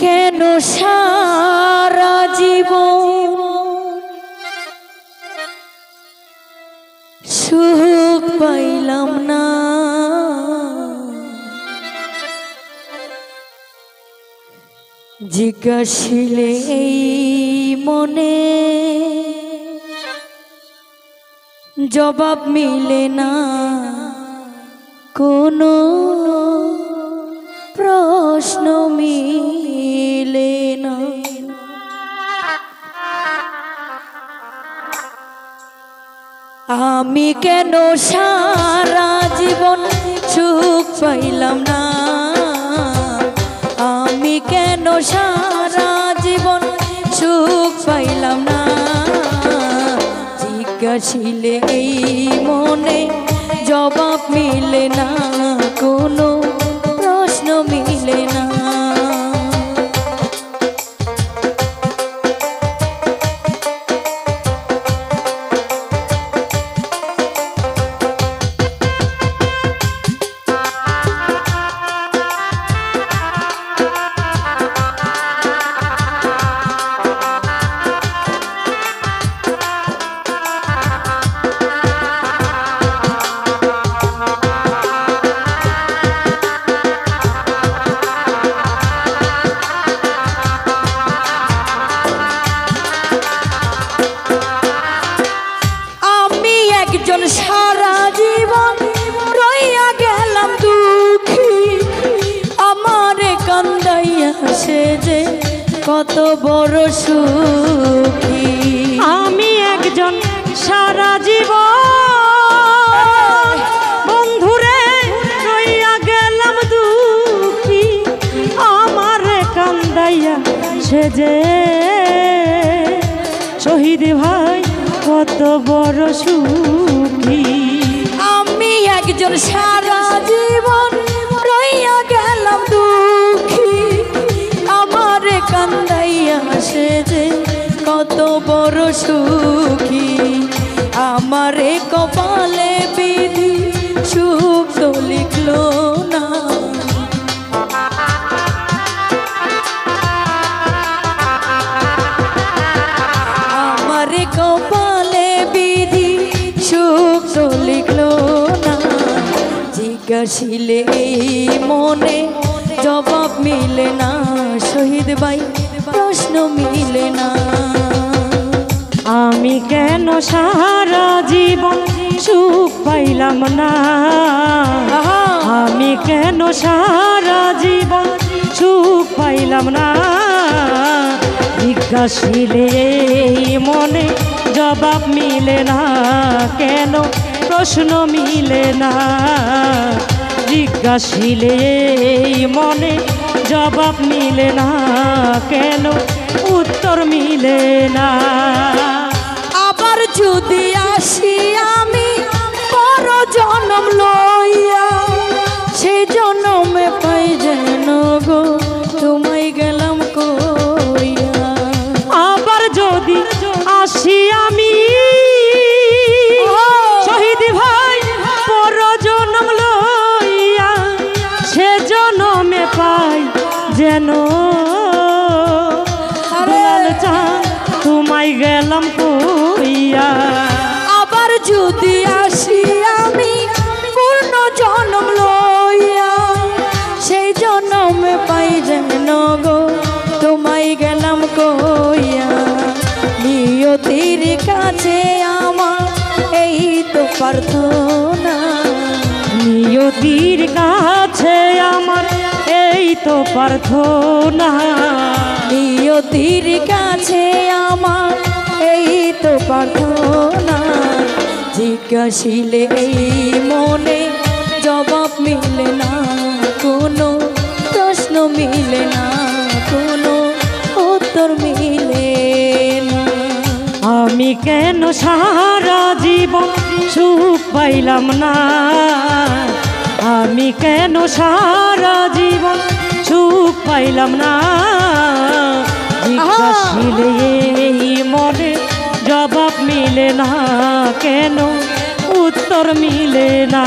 কেন সারা জীবন সুখ পাইলাম না, জিজ্ঞাসিলে এই মনে জবাব মিলে না, কোনো প্রশ্ন মিলে না। আমি কেন সারা জীবন সুখ পাইলাম না, আমি কেন সারা জীবন সুখ পাইলাম না, জিজ্ঞাসিলে এই মনে জবাব মিলে না, কোনো প্রশ্ন মিলে না। সারা জীবন রইয়া গেলাম দুঃখী, আমারে কান্দাইয়া সে যে কত বড় সুখী। আমি একজন সারা জীবন বন্ধুরে রইয়া গেলাম দুঃখী, আমারে কান্দাইয়া সে যে শহীদ ভাই কত বড় সুখী। আমি একজন সারা জীবন রইয়া গেলাম দুঃখী, আমারে কান্দাইয়া সে যে কত বড় সুখী। আমারে কপালে বিধি সুখ তো লিখলো না, আমারে কপালে বিধি সুখ তো লিখলো না, জিজ্ঞাসিলে এই মনে জবাব মিলে না, শহীদ ভাই প্রশ্ন মিলে না। আমি কেন সারা জীবন সুখ পাইলাম না, আমি কেন সারা জীবন সুখ পাইলাম না, জিজ্ঞাসিলে মনে জবাব মিলে না, কেন প্রশ্ন মিলে না, জিজ্ঞাসিলে মনে জবাব মিলে না, কেন উত্তর মিলে না। আবার যদি আসি আমি পর জন্ম লইয়া, সে জন্মে পাই যেন গো তোমায় গেলাম কইয়া। আবার যদি আসি আমি শহীদ ভাই পর জন্ম লইয়া, সে জন্মে পাই যেন তোমায় গেলাম কইয়া। আবার যদি আসি আমি পূর্ণ জন্ম লইয়া, সেই জন্মে পাই যেন গো তোমায় গেলাম কইয়া। নিয়তির কাছে আমার এই তো প্রার্থনা, নিয়তির কাছে আমার এই তো প্রার্থনা, নিয়তির কাছে আমার এই তো প্রার্থনা, জিজ্ঞাসিলে এই মনে জবাব মিলে না, কোনো প্রশ্ন মিলে না, কোনো উত্তর মিলে না। আমি কেন সারা জীবন সুখ পাইলাম না, আমি কেন সারা জীবন সুখ পাইলাম না, জিজ্ঞাসিলে মনে জবাব মিলে না, কেন উত্তর মিলে না,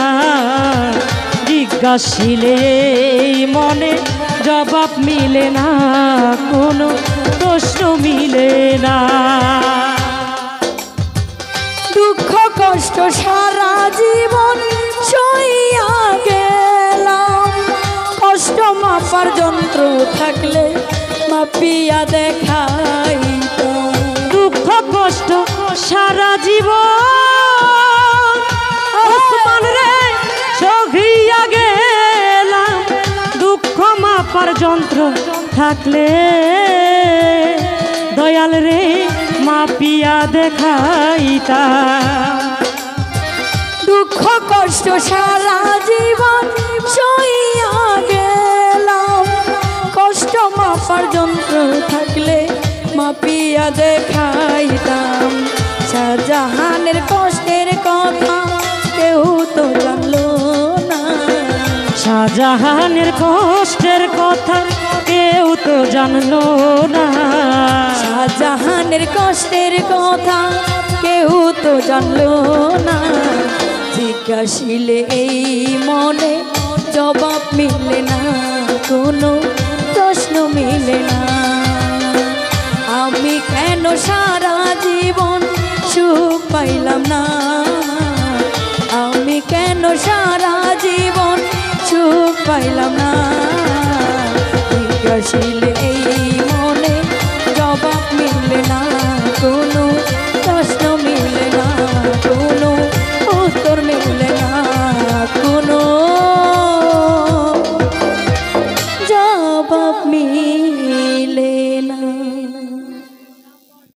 জিজ্ঞাসিলে মনে জবাব মিলে না, কোনো প্রশ্ন মিলে না। দুঃখ কষ্ট সারা জীবন সইয়া গেলাম, কষ্ট মাপার যন্ত্র থাকলে মাপিয়া দেখাইতাম। দুঃখ কষ্ট সারা জীবন ওসমান রে সহিয়া গেলাম, দুঃখ মাপার যন্ত্র থাকলে দয়াল রে মাপিয়া দেখাইতাম। দুঃখ কষ্ট সারা জীবন সইয়া গেলাম, কষ্ট মাপার যন্ত্র থাকলে মাপিয়া দেখাইতাম। শাহজাহানের কষ্টের কথা কেউ তো জানলো না, শাহজাহানের কষ্টের কথা কেউ তো জানলো না। শাহজাহানের কষ্টের কথা কেউ তো জানলো না। জিজ্ঞাসিলে এই মনে জবাব মিলে না, কোনো প্রশ্ন মিলে না। আমি কেন সারা জীবন সুখ পাইলাম না, আমি কেন সারা জীবন সুখ পাইলাম না। জিজ্ঞাসিলে